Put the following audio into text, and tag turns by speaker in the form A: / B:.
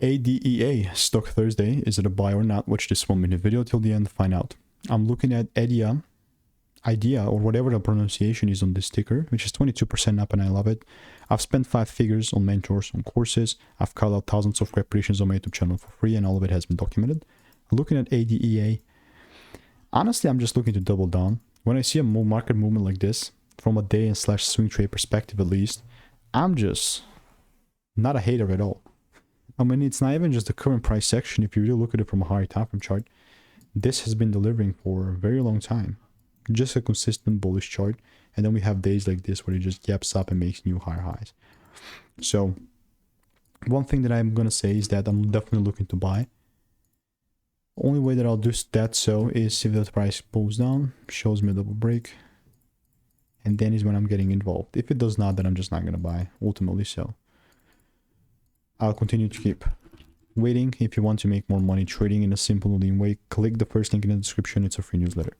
A: ADEA Stock Thursday. Is it a buy or not? Watch this 1 minute video till the end to find out. I'm looking at Adeia, or whatever the pronunciation is on this ticker, which is 22% up, and I love it. I've spent 5 figures on mentors, on courses. I've called out thousands of preparations on my YouTube channel for free, and all of it has been documented. Looking at ADEA, honestly, I'm just looking to double down. When I see a market movement like this, from a day and / swing trade perspective at least, I'm just not a hater at all. I mean, it's not even just the current price section. If you really look at it from a higher time frame chart, this has been delivering for a very long time. Just a consistent bullish chart. And then we have days like this where it just gaps up and makes new higher highs. So one thing that I'm going to say is that I'm definitely looking to buy. Only way that I'll do that is if the price pulls down, shows me a double break, and then is when I'm getting involved. If it does not, then I'm just not going to buy, ultimately. So I'll continue to keep waiting. If you want to make more money trading in a simple, lean way, click the first link in the description. It's a free newsletter.